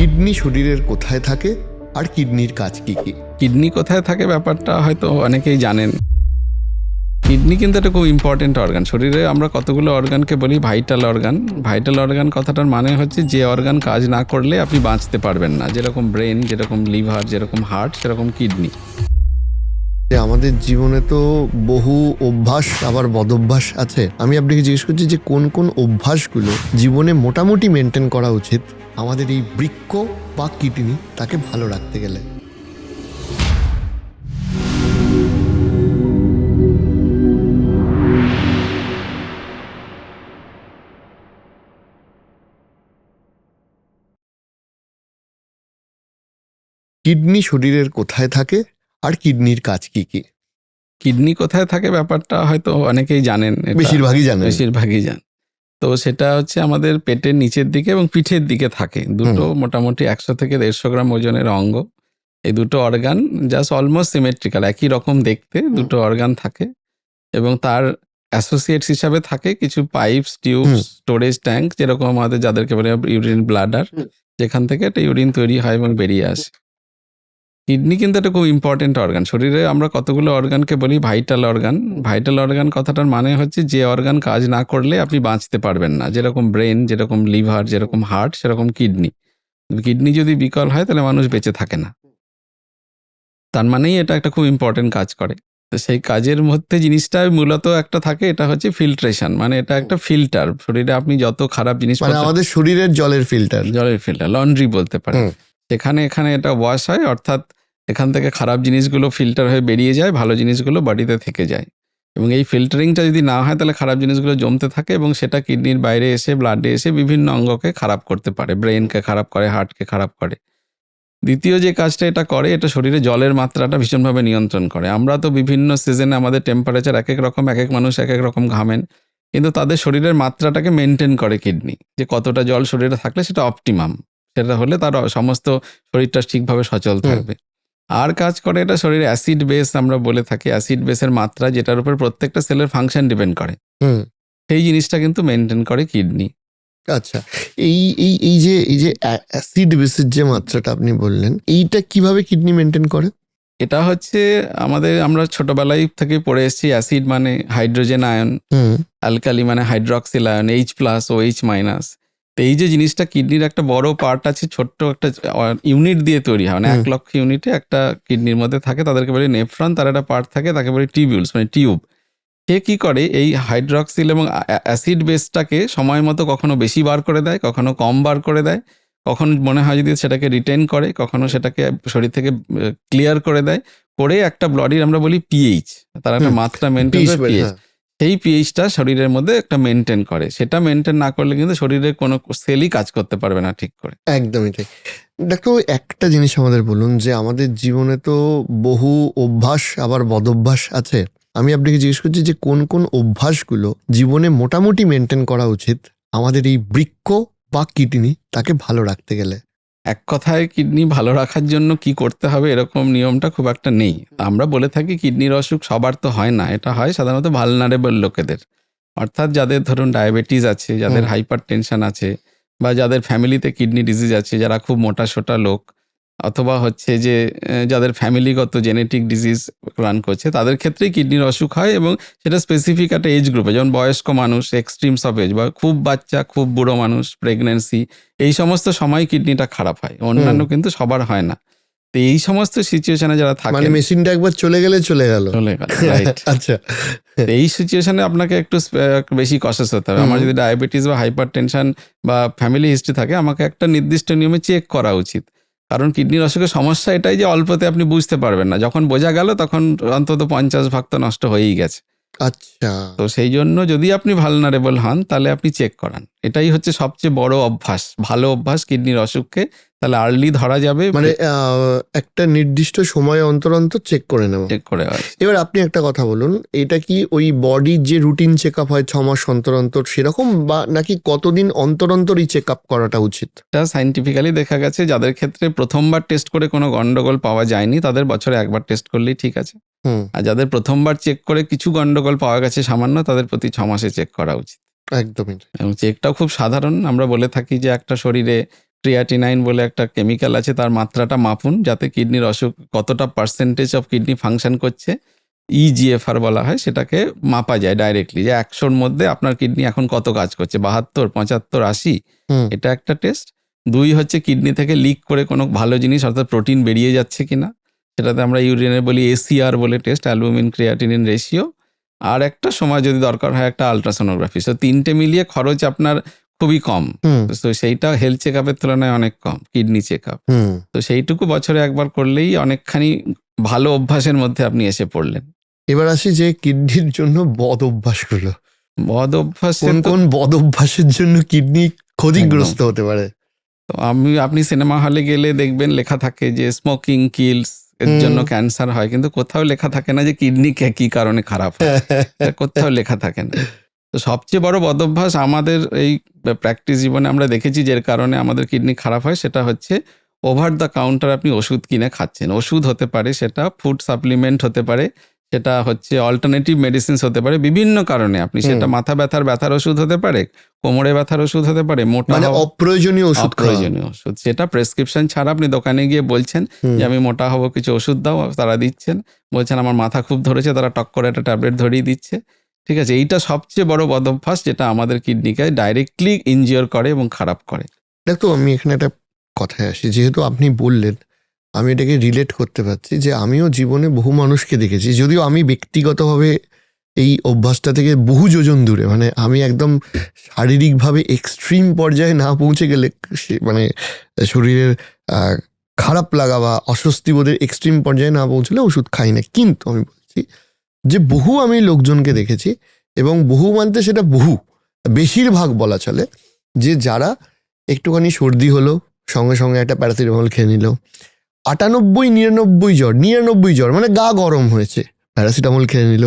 Kidney শরীরের কোথায় থাকে আর কিডনির কাজ কি কি? কিডনি কোথায় থাকে ব্যাপারটা হয়তো অনেকেই জানেন। কিডনি কিন্তু একটা খুব ইম্পর্টেন্ট অর্গান। শরীরে আমরা কতগুলো অর্গানকে বলি ভাইটাল অর্গান। ভাইটাল অর্গান কথাটার মানে হচ্ছে যে অর্গান কাজ না করলে আপনি বাঁচতে পারবেন না। যেরকম ব্রেন, যেরকম লিভার, যেরকম হার্ট, সেরকম কিডনি। যে আমাদের জীবনে তো বহু অভ্যাস আবার বদভ্যাস আছে। আমি আপনাকে জিজ্ঞেস করছি যে কোন কোন অভ্যাসগুলো জীবনে মোটামুটি মেনটেন করা উচিত আমাদের এই বৃক্ক বা কিডনি তাকে ভালো রাখতে গেলে। কিডনি শরীরের কোথায় থাকে আর কিডনির কাজ কি কি? কিডনি কোথায় থাকে ব্যাপারটা হয়তো অনেকেই জানেন। বেশিরভাগই জানেন। বেশিরভাগই জান। তো সেটা হচ্ছে আমাদের পেটের নিচের দিকে এবং পিঠের দিকে থাকে। দুটো মোটামুটি 100 থেকে 150 গ্রাম ওজনের অঙ্গ। এই দুটো অর্গান জাস্ট অলমোস্ট সিমেট্রিক্যাল, একই রকম দেখতে দুটো অর্গান থাকে এবং তার অ্যাসোসিয়েটস হিসাবে থাকে কিছু পাইপস, টিউবস, স্টোরেজ ট্যাঙ্ক, যেরকম আমাদের যাদেরকে বলে ইউরিন ব্লাডার, যেখান থেকে একটা ইউরিন তৈরি হয় এবং বেরিয়ে আসে। কিডনি কিন্তু একটা খুব ইম্পর্টেন্ট অর্গান। শরীরে আমরা কতগুলো অর্গানকে বলি ভাইটাল অর্গান। ভাইটাল অর্গান কথাটার মানে হচ্ছে যে অর্গান কাজ না করলে আপনি বাঁচতে পারবেন না। যেরকম ব্রেন, যেরকম লিভার, যেরকম হার্ট, সেরকম কিডনি। কিডনি যদি বিকল হয় তাহলে মানুষ বেঁচে থাকে না। তার মানেই এটা একটা খুব ইম্পর্টেন্ট কাজ করে। তো সেই কাজের মধ্যে জিনিসটা মূলত একটা থাকে, এটা হচ্ছে ফিল্ট্রেশন। মানে এটা একটা ফিল্টার। শরীরে আপনি যত খারাপ জিনিস, মানে আমাদের শরীরের জলের ফিল্টার, লন্ড্রি বলতে পারেন। এখানে এটা ওয়াশ হয়, অর্থাৎ এখান থেকে খারাপ জিনিসগুলো ফিল্টার হয়ে বেরিয়ে যায়, ভালো জিনিসগুলো বডিতে থেকে যায়। এবং এই ফিল্টারিংটা যদি না হয় তাহলে খারাপ জিনিসগুলো জমতে থাকে এবং সেটা কিডনির বাইরে এসে ব্লাডে এসে বিভিন্ন অঙ্গকে খারাপ করতে পারে। ব্রেনকে খারাপ করে, হার্টকে খারাপ করে। দ্বিতীয় যে কাজটা এটা করে, এটা শরীরে জলের মাত্রাটা ভীষণভাবে নিয়ন্ত্রণ করে। আমরা তো বিভিন্ন সিজনে আমাদের টেম্পারেচার এক এক রকম, এক এক মানুষ এক এক রকম ঘামেন, কিন্তু তাদের শরীরের মাত্রাটাকে মেনটেন করে কিডনি, যে কতটা জল শরীরে থাকলে সেটা অপটিমাম, সেটা হলে তার সমস্ত শরীরটা ঠিকভাবে সচল থাকবে। আর কাজ করে এটা শরীরে অ্যাসিড বেস, আমরা বলে থাকি অ্যাসিড বেসের মাত্রা, যেটার উপর প্রত্যেকটা সেলের ফাংশন ডিপেন্ড করে, সেই জিনিসটা কিন্তু মেনটেন করে কিডনি। আচ্ছা, এই এই এই যে অ্যাসিড বেসের যে মাত্রাটা আপনি বললেন, এইটা কিভাবে কিডনি মেনটেন করে? এটা হচ্ছে আমরা ছোটবেলায় থেকে পড়ে এসেছি, অ্যাসিড মানে হাইড্রোজেন আয়ন, অ্যালকালি মানে হাইড্রক্সিল আয়ন, H+ ও H-। তো এই যে জিনিসটা কিডনির একটা বড় পার্ট আছে, ছোট্ট একটা ইউনিট দিয়ে তৈরি হয়, মানে 1 লক্ষ ইউনিটে একটা কিডনির মধ্যে থাকে, তাদেরকে বলে নেফ্রন। তার একটা পার্ট থাকে, তাকে বলে টিবিউলস, মানে টিউব। সে কি করে, এই হাইড্রক্সিল এবং অ্যাসিড বেসটাকে সময় মতো কখনো বেশি বার করে দেয়, কখনো কম বার করে দেয়, কখনো মনে হয় যদি সেটাকে রিটেন করে, কখনো সেটাকে শরীর থেকে ক্লিয়ার করে দেয়, করে একটা বডির আমরা বলি পিএইচ, তার একটা মাত্রা মেনটেন করে, পিএইচ। সেই পিএইচটা শরীরের মধ্যে একটা মেনটেন করে। সেটা মেনটেন না করলে কিন্তু শরীরের কোনো সেলই কাজ করতে পারবে না ঠিক করে। একদমই ঠিক। ডাক্তার, একটা জিনিস আমাদের বলুন যে আমাদের জীবনে তো বহু অভ্যাস আবার বদভ্যাস আছে। আমি আপনাকে জিজ্ঞেস করছি যে কোন কোন অভ্যাসগুলো জীবনে মোটামুটি মেনটেন করা উচিত আমাদের এই বৃক্ক বা কিডনি তাকে ভালো রাখতে গেলে। এক কথায় কিডনি ভালো রাখার জন্য কি করতে হবে এরকম নিয়মটা খুব একটা নেই। আমরা বলে থাকি কিডনির অসুখ সবার তো হয় না, এটা হয় সাধারণত ভালনারেবল লোকেদের, অর্থাৎ যাদের ধরুন ডায়াবেটিস আছে, যাদের হাইপার টেনশন আছে, বা যাদের ফ্যামিলিতে কিডনি ডিজিজ আছে, যারা খুব মোটা সোটা লোক, অথবা হচ্ছে যে যাদের ফ্যামিলিগত জেনেটিক ডিজিজ রান করছে, তাদের ক্ষেত্রেই কিডনির অসুখ হয়। এবং সেটা স্পেসিফিক একটা এজ গ্রুপে, যেমন বয়স্ক মানুষ, এক্সট্রিমস অফ এজ, বা খুব বাচ্চা, খুব বুড়ো মানুষ, প্রেগনেন্সি, এই সমস্ত সময় কিডনিটা খারাপ হয়। অন্যান্য কিন্তু সবার হয় না। তো এই সমস্ত সিচুয়েশনে যারা থাকে, মানে মেশিনটা একবার চলে গেল, রাইট। আচ্ছা, এই সিচুয়েশনে আপনাকে একটু বেশি কশাস হতে হবে। আমার যদি ডায়াবেটিস বা হাইপার টেনশন বা ফ্যামিলি হিস্ট্রি থাকে, আমাকে একটা নির্দিষ্ট নিয়মে চেক করা উচিত। কারণ কিডনির অসুখের সমস্যা এটাই যে অল্পতে আপনি বুঝতে পারবেন না, যখন বোঝা গেল তখন অন্তত 50 ভাগ তো নষ্ট হয়েই গেছে। আচ্ছা, তো সেই জন্য যদি আপনি ভালনারেবল হন তাহলে আপনি চেক করান। এটাই হচ্ছে সবচেয়ে বড় অভ্যাস, ভালো অভ্যাস কিডনির অসুখকে তাহলে আর্লি ধরা যাবে, মানে একটা নির্দিষ্ট সময় অন্তর অন্তর চেক করে নেব। চেক করে। এবার আপনি একটা কথা বলুন, এটা কি ওই বডির যে রুটিন চেক আপ হয় 6 মাস অন্তর অন্তর সেরকম, বা নাকি কতদিন অন্তর অন্তরই চেক আপ করাটা উচিত? এটা সাইন্টিফিক্যালি দেখা গেছে, যাদের ক্ষেত্রে প্রথমবার টেস্ট করে কোনো গন্ডগোল পাওয়া যায়নি তাদের বছরে একবার টেস্ট করলেই ঠিক আছে। আর যাদের প্রথমবার চেক করে কিছু গন্ডগোল পাওয়া গেছে সামান্য, তাদের প্রতি 6 মাসে চেক করা উচিত। একদমই। এবং চেকটাও খুব সাধারণ। আমরা বলে থাকি যে একটা শরীরে ক্রিয়াটিনাইন বলে একটা কেমিক্যাল আছে, তার মাত্রাটা মাপুন যাতে কিডনির অসুখ কতটা পার্সেন্টেজ অফ কিডনি ফাংশন করছে, ইজিএফআর বলা হয়, সেটাকে মাপা যায় ডাইরেক্টলি যে 100-র মধ্যে আপনার কিডনি এখন কত কাজ করছে, 72, 75, 80, হুম এটা একটা টেস্ট। 2 হচ্ছে কিডনি থেকে লিক করে কোনো ভালো জিনিস অর্থাৎ প্রোটিন বেরিয়ে যাচ্ছে কিনা, সেটাতে আমরা ইউরিনে বলি এসিআর বলে টেস্ট, অ্যালবুমিন ক্রিয়াটিনিন রেশিও। আর একটা সময় যদি দরকার হয় একটা আলট্রাসোনোগ্রাফি। সো 3টে মিলিয়ে খরচ আপনার খুবই কম। হুম তো সেইটা হেলথ চেক আপের তুলনায় অনেক কম, কিডনি চেক আপ। হুম তো সেইটুকু বছরে একবার করলেই অনেকখানি ভালো অভ্যাসের মধ্যে আপনি এসে পড়লেন। এবার আসি যে কিডনির জন্য বদ অভ্যাসগুলো, বদ অভ্যাস কোন কোন বদ অভ্যাসের জন্য কিডনি ক্ষতিগ্রস্ত হতে পারে? তো আপনি সিনেমা হলে গেলে দেখবেন লেখা থাকে যে স্মোকিং কিলস, এর হুম। জন্য ক্যান্সার হয়, কিন্তু কোথাও লেখা থাকে না যে কিডনি কি কারণে খারাপ হয়, এটা কোথাও লেখা থাকে না। তো সবচেয়ে বড় বদ অভ্যাস আমাদের এই প্র্যাকটিস জীবনে আমরা দেখেছি যে কারণে আমাদের কিডনি খারাপ হয়, সেটা হচ্ছে ওভার দ্য কাউন্টার আপনি ওষুধ কিনে খাচ্ছেন। ওষুধ হতে পারে, সেটা ফুড সাপ্লিমেন্ট হতে পারে, সেটা হচ্ছে অল্টারনেটিভ মেডিসিনস হতে পারে, বিভিন্ন কারণে আপনি সেটা মাথা ব্যথার ওষুধ হতে পারে, কোমরে ব্যথার ওষুধ হতে পারে, মোটা মানে হওয়া, অপ্রয়োজনীয় ওষুধ খাওয়া। অপ্রয়োজনীয় ওষুধ, সেটা প্রেসক্রিপশন ছাড়া আপনি দোকানে গিয়ে বলছেন হুম। যে আমি মোটা হবো, কিছু ওষুধ দাও, তারা দিচ্ছেন। বলছেন আমার মাথা খুব ধরেছে, তারা টক করে একটা ট্যাবলেট ধরিয়ে দিচ্ছে। ঠিক আছে, এইটা সবচেয়ে বড় বদ অভ্যাস যেটা আমাদের কিডনিকে ডাইরেক্টলি ইনজিওর করে এবং খারাপ করে। দেখো আমি এখানে একটা কথায় আসি, যেহেতু আপনি বললেন আমি এটাকে রিলেট করতে পারছি যে আমিও জীবনে বহু মানুষকে দেখেছি, যদিও আমি ব্যক্তিগতভাবে এই অভ্যাসটা থেকে বহু যোজন দূরে, মানে আমি একদম শারীরিকভাবে এক্সট্রিম পর্যায়ে না পৌঁছে গেলে মানে শরীরের খারাপ লাগা বা অস্বস্তি বোধের এক্সট্রিম পর্যায়ে না পৌঁছলে ওষুধ খাই না। কিন্তু আমি বলছি যে বহু আমি লোকজনকে দেখেছি, এবং বহু মানতে সেটা বহু বেশিরভাগ বলা চলে, যে যারা একটুখানি সর্দি হলো সঙ্গে সঙ্গে একটা প্যারাসিটামল খেয়ে নিল, 99-99 জ্বর মানে গা গরম হয়েছে, প্যারাসিটামল খেয়ে নিল,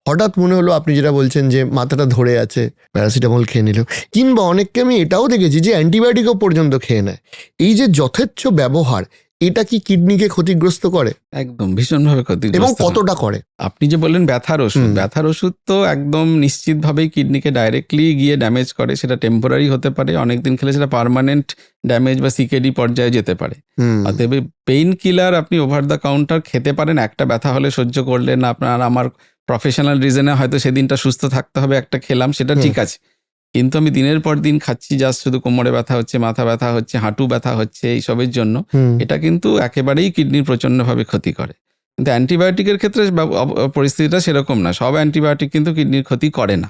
হঠাৎ মনে হলো আপনি যেটা বলছেন যে মাথাটা ধরে আছে, প্যারাসিটামল খেয়ে নিল, কিংবা অনেককে আমি এটাও দেখেছি যে অ্যান্টিবায়োটিকও পর্যন্ত খেয়ে নেয়। এই যে যথেচ্ছ ব্যবহার, এটা কি কিডনিকে ক্ষতিগ্রস্ত করে একদম ভীষণভাবে এবং ক্ষতিগ্রস্ত করে। কতটা করে? আপনি যে বললেন ব্যথার ওষুধ, হুম। ব্যথার ওষুধ তো একদম নিশ্চিতভাবেই কিডনিকে ডাইরেক্টলি গিয়ে ড্যামেজ করে। সেটা টেম্পোরারি হতে পারে, অনেকদিন খেলে সেটা পার্মানেন্ট ড্যামেজ বা সিকেডি পর্যায়ে যেতে পারে। হুম অতএব পেইন কিলার আপনি ওভার দ্য কাউন্টার খেতে পারেন, একটা ব্যথা হলে সহ্য করলেন, আপনার আমার প্রফেশনাল রিজনে হয়তো সেদিনটা সুস্থ থাকতে হবে, একটা খেলাম, সেটা ঠিক আছে। কিন্তু আমি দিনের পর দিন খাচ্ছি জাস্ট শুধু কোমরে ব্যথা হচ্ছে, মাথা ব্যথা হচ্ছে, হাঁটু ব্যথা হচ্ছে, এইসবের জন্য, হুম এটা কিন্তু একেবারেই কিডনির প্রচণ্ডভাবে ক্ষতি করে। কিন্তু অ্যান্টিবায়োটিকের ক্ষেত্রে পরিস্থিতিটা সেরকম না, সব অ্যান্টিবায়োটিক কিন্তু কিডনির ক্ষতি করে না।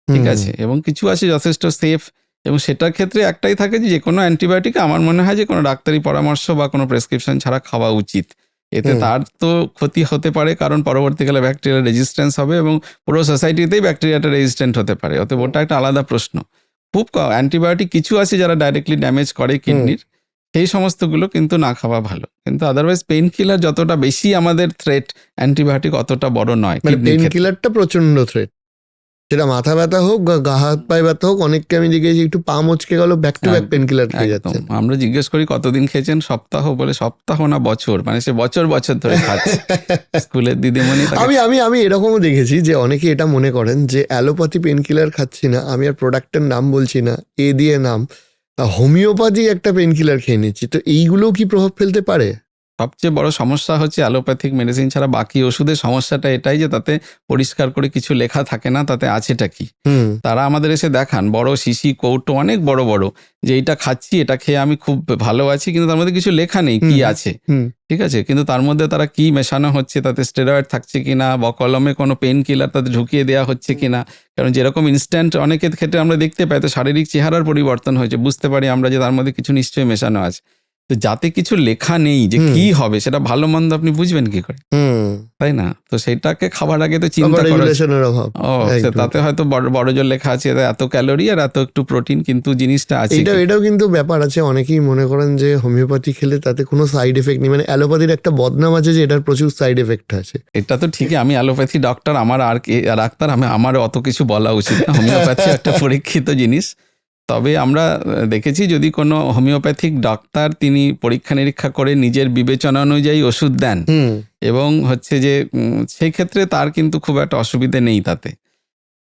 ঠিক আছে, এবং কিছু আছে যথেষ্ট সেফ, এবং সেটার ক্ষেত্রে একটাই থাকে যে কোনো অ্যান্টিবায়োটিক আমার মনে হয় যে কোনো ডাক্তারি পরামর্শ বা কোনো প্রেসক্রিপশন ছাড়া খাওয়া উচিত। এতে হুম। তার তো ক্ষতি হতে পারে, কারণ পরবর্তীকালে ব্যাকটেরিয়াল রেজিস্ট্যান্স হবে এবং পুরো সোসাইটিতেই ব্যাকটেরিয়াটা রেজিস্ট্যান্ট হতে পারে। অতএব ওটা একটা আলাদা প্রশ্ন। খুব অ্যান্টিবায়োটিক কিছু আছে যারা ডাইরেক্টলি ড্যামেজ করে কিডনির, সেই সমস্তগুলো কিন্তু না খাওয়া ভালো। কিন্তু আদারওয়াইজ পেইন কিলার যতটা বেশি আমাদের থ্রেট, অ্যান্টিবায়োটিক অতটা বড় নয় মানে কিডনির পেন ক্ষেত্রে। কিলারটা প্রচন্ড থ্রেট, সেটা মাথা ব্যথা হোক বা গা হাত পায়ে ব্যথা হোক। অনেককে আমি দেখেছি একটু পা মচকে গেল, ব্যাক টু ব্যাক একদম, পেন কিলার খেয়ে একদম। যাচ্ছে। আমরা জিজ্ঞেস করি কতদিন খেয়েছেন, সপ্তাহ বলে, সপ্তাহ না বছর, মানে সে বছর বছর ধরে খাচ্ছে। স্কুলের দিদিমণি তাকে আমি আমি আমি এরকমও দেখেছি যে অনেকে এটা মনে করেন যে অ্যালোপ্যাথি পেন কিলার খাচ্ছি না, আমি আর প্রোডাক্টের নাম বলছি না, এ দিয়ে নাম, হোমিওপ্যাথি একটা পেন কিলার খেয়ে নিচ্ছি, তো এইগুলোও কি প্রভাব ফেলতে পারে? সবচেয়ে বড় সমস্যা হচ্ছে অ্যালোপ্যাথিক মেডিসিন ছাড়া বাকি ওষুধের সমস্যাটা এটাই যে তাতে পরিষ্কার করে কিছু লেখা থাকে না তাতে আছেটা কি। হুম তারা আমাদের এসে দেখান বড় শিশি কৌটো অনেক বড় বড়, যে এইটা খাচ্ছি, এটা খেয়ে আমি খুব ভালো আছি, কিন্তু তার মধ্যে কিছু লেখা নেই কি আছে। হুম ঠিক আছে, কিন্তু তার মধ্যে তারা কি মেশানো হচ্ছে, তাতে স্টেরয়েড থাকছে কিনা বা কলমে কোনো পেন কিলার তাতে ঢুকিয়ে দেওয়া হচ্ছে কিনা। কারণ যেরকম ইনস্ট্যান্ট অনেকের ক্ষেত্রে আমরা দেখতে পাই, তো শারীরিক চেহারার পরিবর্তন হয়েছে, বুঝতে পারি আমরা যে তার মধ্যে কিছু নিশ্চয়ই মেশানো আছে। তো যাতে কিছু লেখা নেই যে কি হবে, সেটা ভালো মন্দ আপনি বুঝবেন কি করে, হুম তাই না? তো সেটাকে খাবার আগে তো চিন্তা করা। রেগুলেশনের অভাব। একদম। তাতে হয়তো বড় জোর লেখা আছে এত ক্যালোরি আর এত একটু প্রোটিন, কিন্তু জিনিসটা আছে কি? এটাও কিন্তু ব্যাপার আছে, অনেকেই মনে করেন যে হোমিওপ্যাথি খেলে তাতে কোনো সাইড এফেক্ট নেই, মানে অ্যালোপ্যাথির একটা বদনাম আছে যে এটার প্রচুর সাইড এফেক্ট আছে। এটা তো ঠিকই, আমি অ্যালোপ্যাথি ডক্টর, আমার আর ডাক্তার, আমার অত কিছু বলা উচিত না। হোমিওপ্যাথি একটা পরীক্ষিত জিনিস। তবে আমরা দেখেছি যদি কোনো হোমিওপ্যাথিক ডাক্তার তিনি পরীক্ষা নিরীক্ষা করে নিজের বিবেচনা অনুযায়ী ওষুধ দেন, হুম এবং হচ্ছে যে সেই ক্ষেত্রে তার কিন্তু খুব একটা অসুবিধে নেই তাতে।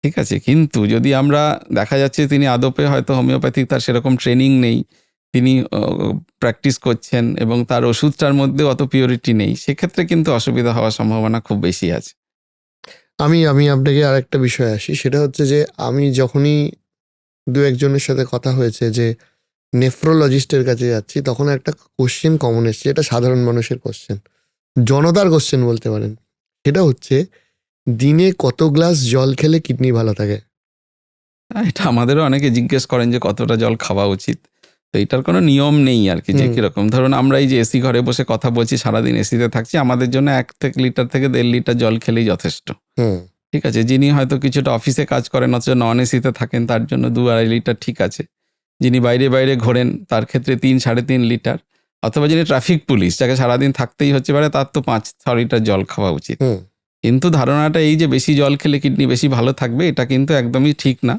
ঠিক আছে, কিন্তু যদি আমরা দেখা যাচ্ছে তিনি আদপে হয়তো হোমিওপ্যাথিক তার সেরকম ট্রেনিং নেই, তিনি প্র্যাকটিস করছেন এবং তার ওষুধটার মধ্যে অত পিওরিটি নেই, সেক্ষেত্রে কিন্তু অসুবিধা হওয়ার সম্ভাবনা খুব বেশি আছে। আমি আমি আপনাকে আরেকটা বিষয় আসি, সেটা হচ্ছে যে আমি যখনই দু একজনের সাথে কথা হয়েছে যে নেফ্রোলজিস্টের কাছে যাচ্ছি, তখন একটা কোশ্চেন কমন এসছে, এটা সাধারণ মানুষের কোশ্চেন, জনতার কোশ্চেন বলতে পারেন। সেটা হচ্ছে, দিনে কত গ্লাস জল খেলে কিডনি ভালো থাকে? এটা আমাদেরও অনেকে জিজ্ঞেস করেন যে কতটা জল খাওয়া উচিত। তো এটার কোনো নিয়ম নেই আর কি, যে কিরকম ধরুন আমরা এই যে এসি ঘরে বসে কথা বলছি, সারাদিন এসিতে থাকছি, আমাদের জন্য 1 লিটার থেকে 1.5 লিটার জল খেলেই যথেষ্ট। ঠিক আছে, যিনি হয়তো কিছুটা অফিসে কাজ করেন অথচ নন এসিতে থাকেন, তার জন্য 2-2.5 লিটার ঠিক আছে। যিনি বাইরে বাইরে ঘোরেন তার ক্ষেত্রে 3-3.5 লিটার, অথবা যিনি ট্রাফিক পুলিশ যাকে সারাদিন থাকতেই হচ্ছে পারে, তার তো 5-6 লিটার জল খাওয়া উচিত। কিন্তু ধারণাটা এই যে বেশি জল খেলে কিডনি বেশি ভালো থাকবে, এটা কিন্তু একদমই ঠিক না।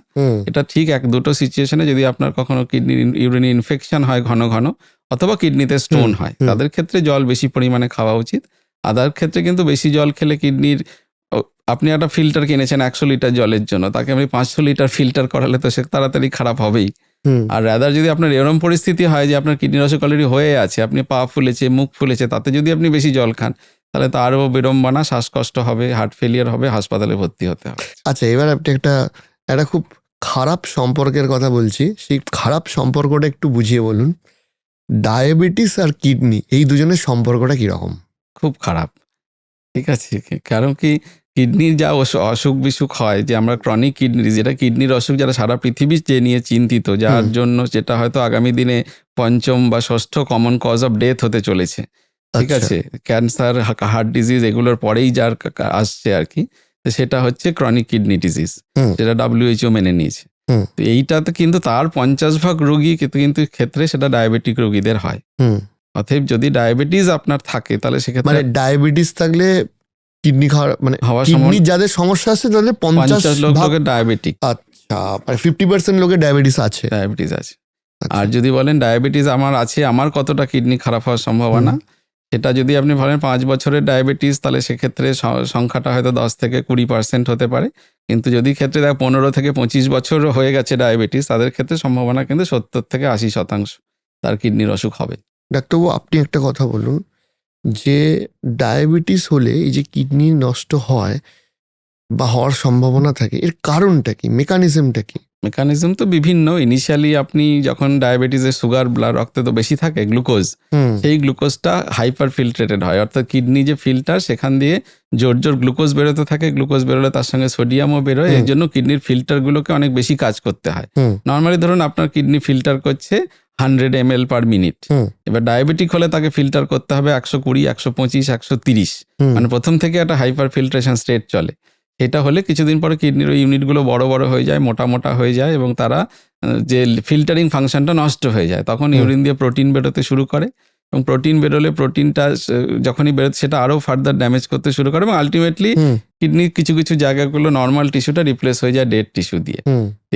এটা ঠিক 1-2টো সিচুয়েশনে, যদি আপনার কখনো কিডনির ইউরিন ইনফেকশন হয় ঘন ঘন, অথবা কিডনিতে স্টোন হয়, তাদের ক্ষেত্রে জল বেশি পরিমাণে খাওয়া উচিত। আদার ক্ষেত্রে কিন্তু বেশি জল খেলে কিডনির, আপনি একটা ফিল্টার কিনেছেন 100 লিটার জলের জন্য, তাকে আপনি 500 লিটার ফিল্টার করালে তো সে তাড়াতাড়ি খারাপ হবেই। আর রাদার যদি আপনার এরকম পরিস্থিতি হয় যে আপনার কিডনির অসুখ অলরেডি হয়ে আছে, আপনি পা ফুলেছে, মুখ ফুলেছে, তাতে যদি আপনি বেশি জল খান, তাহলে তো আরও বিড়ম্বনা, শ্বাসকষ্ট হবে, হার্ট ফেলিয়ার হবে, হাসপাতালে ভর্তি হতে হবে। আচ্ছা, এবার আপনি একটা খুব খারাপ সম্পর্কের কথা বলছি, সেই খারাপ সম্পর্কটা একটু বুঝিয়ে বলুন। ডায়াবেটিস আর কিডনি, এই দুজনের সম্পর্কটা কিরকম? খুব খারাপ। ঠিক আছে, কারণ কি, কিডনির যা অসুখ বিসুখ হয়, যে আমরা ক্রনিক কিডনি, যেটা কিডনির অসুখ যারা সারা পৃথিবী যে নিয়ে চিন্তিত, যার জন্য যেটা হয়তো আগামী দিনে 5ম বা 6ষ্ঠ কমন কজ অফ ডেথ হতে চলেছে। ঠিক আছে, ক্যান্সার, হার্ট ডিজিজ, এগুলোর পরেই যার আসছে আর কি, সেটা হচ্ছে ক্রনিক কিডনি ডিজিজ, যেটা WHO মেনে নিয়েছে। তো এইটাতে কিন্তু তার 50% রোগী কিন্তু ক্ষেত্রে সেটা ডায়াবেটিক রোগীদের হয়। অতএব যদি ডায়াবেটিস আপনার থাকে, তাহলে সেক্ষেত্রে ডায়াবেটিস থাকলে কিডনি হওয়ার কিডনি যাদের সমস্যা আছে তাদের 50 লোকের ডায়াবেটিক। আচ্ছা, 50% লোকের ডায়াবেটিস আছে। আর যদি বলেন ডায়াবেটিস আমার আছে, আমার কতটা কিডনি খারাপ হওয়ার সম্ভাবনা, সেটা যদি আপনি বলেন 5 বছরের ডায়াবেটিস, তাহলে সেক্ষেত্রে সংখ্যাটা হয়তো 10-20% হতে পারে। কিন্তু যদি ক্ষেত্রে 15-25 বছর হয়ে গেছে ডায়াবেটিস, তাদের ক্ষেত্রে সম্ভাবনা কিন্তু 70-80% তার কিডনির অসুখ হবে। ডাক্তারবাবু, আপনি একটা কথা বলুন, যে ডায়াবেটিস হলে এই যে কিডনি নষ্ট হয় বা হওয়ার সম্ভাবনা থাকে, এর কারণটা কি, মেকানিজমটা কি? মেকানিজম তো বিভিন্ন। ইনিশিয়ালি আপনি যখন ডায়াবেটিসের সুগার রক্তে তো বেশি থাকে, গ্লুকোজ, সেই গ্লুকোজটা হাইপার ফিল্ট্রেটেড হয়, অর্থাৎ কিডনি যে ফিল্টার, সেখান দিয়ে জোর জোর গ্লুকোজ বেরোতে থাকে। গ্লুকোজ বেরোলে তার সঙ্গে সোডিয়ামও বেরোয়, এর জন্য কিডনির ফিল্টারগুলোকে অনেক বেশি কাজ করতে হয়। নর্মালি ধরুন আপনার কিডনি ফিল্টার করছে 100 ml পার মিনিট, এবার ডায়াবেটিক হলে তাকে ফিল্টার করতে হবে 120, 125, 130, মানে প্রথম থেকে একটা হাইপার ফিল্ট্রেশন স্টেট চলে। এটা হলে কিছুদিন পরে কিডনির ওই ইউনিটগুলো বড় বড় হয়ে যায়, মোটা মোটা হয়ে যায়, এবং তারা যে ফিল্টারিং ফাংশনটা নষ্ট হয়ে যায়। তখন ইউরিন দিয়ে প্রোটিন বেরোতে শুরু করে, এবং প্রোটিন বেরোলে প্রোটিনটা যখনই বেরোতে সেটা আরও ফার্দার ড্যামেজ করতে শুরু করে, এবং আলটিমেটলি কিডনির কিছু কিছু জায়গাগুলো নর্মাল টিস্যুটা রিপ্লেস হয়ে যায় ডেড টিস্যু দিয়ে।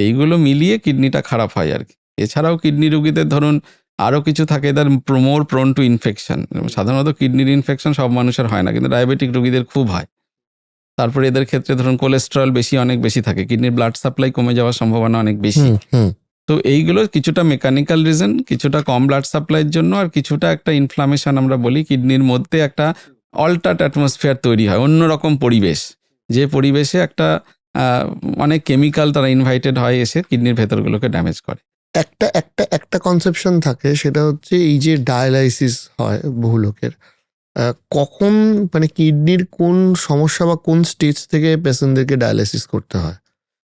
এইগুলো মিলিয়ে কিডনিটা খারাপ হয় আর কি। এছাড়াও কিডনি রোগীদের ধরুন আরও কিছু থাকে, এদের মোর প্রোন টু ইনফেকশন। সাধারণত কিডনির ইনফেকশন সব মানুষের হয় না, কিন্তু ডায়াবেটিক রোগীদের খুব হয়। তারপরে এদের ক্ষেত্রে ধরুন কোলেস্টেরল অনেক বেশি থাকে, কিডনির ব্লাড সাপ্লাই কমে যাওয়ার সম্ভাবনা অনেক বেশি। তো এইগুলো কিছুটা মেকানিক্যাল রিজন, কিছুটা কম ব্লাড সাপ্লাইয়ের জন্য, আর কিছুটা একটা ইনফ্লামেশন আমরা বলি, কিডনির মধ্যে একটা অল্টার্ড অ্যাটমসফিয়ার তৈরি হয়, অন্যরকম পরিবেশ, যে পরিবেশে একটা অনেক কেমিক্যাল তারা ইনভাইটেড হয়, এসে কিডনির ভেতরগুলোকে ড্যামেজ করে। একটা কনসেপশন থাকে, সেটা হচ্ছে এই যে ডায়ালাইসিস হয় বহু লোকের, কখন মানে কিডনির কোন সমস্যা বা কোন স্টেজ থেকে পেশেন্টদেরকে ডায়ালাইসিস করতে হয়,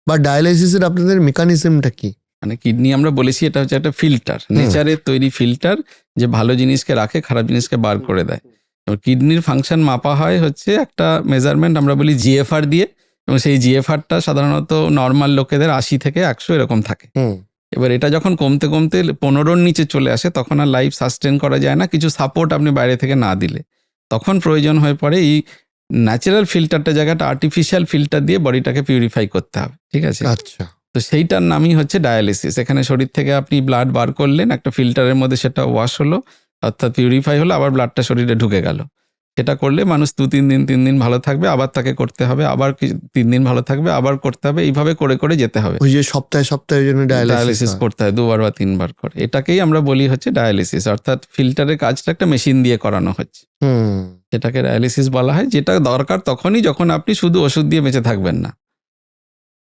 বা ডায়ালাইসিসের আপনাদের মেকানিজমটা কি? মানে কিডনি আমরা বলেছি এটা হচ্ছে একটা ফিল্টার, নেচারের তৈরি ফিল্টার, যে ভালো জিনিসকে রাখে, খারাপ জিনিসকে বার করে দেয়। কিডনির ফাংশন মাপা হয় হচ্ছে একটা মেজারমেন্ট আমরা বলি GFR দিয়ে, এবং সেই GFRটা সাধারণত নর্মাল লোকেদের 80-100 এরকম থাকে। এবার এটা যখন কমতে কমতে 15-র নিচে চলে আসে, তখন আর লাইফ সাস্টেন করা যায় না, কিছু সাপোর্ট আপনি বাইরে থেকে না দিলে। তখন প্রয়োজন হয়ে পড়ে এই ন্যাচারাল ফিল্টারটা জায়গাটা আর্টিফিশিয়াল ফিল্টার দিয়ে বডিটাকে পিউরিফাই করতে হবে। ঠিক আছে, আচ্ছা। তো সেইটার নামই হচ্ছে ডায়ালিসিস। এখানে শরীর থেকে আপনি ব্লাড বার করলেন, একটা ফিল্টারের মধ্যে সেটা ওয়াশ হলো, অর্থাৎ পিউরিফাই হলো, আবার ব্লাডটা শরীরে ঢুকে গেল। সেটা করলে মানুষ 2-3 দিন ভালো থাকবে, আবার তাকে করতে হবে, আবার 3 দিন ভালো থাকবে, আবার করতে হবে, এইভাবে করে করে যেতে হবে। ওই যে সপ্তাহে সপ্তাহে ওই জন্য ডায়ালিসিস ডায়ালিসিস করতে হয় 2 বার বা 3 বার করে। এটাকেই আমরা বলি হচ্ছে ডায়ালিসিস, অর্থাৎ ফিল্টারের কাজটা একটা মেশিন দিয়ে করানো হচ্ছে, হুম। সেটাকে ডায়ালিসিস বলা হয়। যেটা দরকার তখনই, যখন আপনি শুধু ওষুধ দিয়ে বেঁচে থাকবেন না,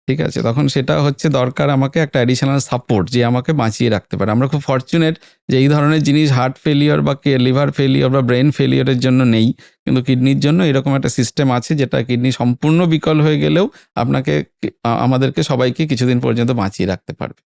ঠিক আছে, তখন সেটা হচ্ছে দরকার আমাকে একটা অ্যাডিশনাল সাপোর্ট, যে আমাকে বাঁচিয়ে রাখতে পারে। আমরা খুব ফরচুনেট যে এই ধরনের জিনিস হার্ট ফেলিওর বা লিভার ফেলিওর বা ব্রেন ফেলিওরের জন্য নেই, কিন্তু কিডনির জন্য এরকম একটা সিস্টেম আছে, যেটা কিডনি সম্পূর্ণ বিকল হয়ে গেলেও আপনাকে আমাদেরকে সবাইকে কিছুদিন পর্যন্ত বাঁচিয়ে রাখতে পারবে।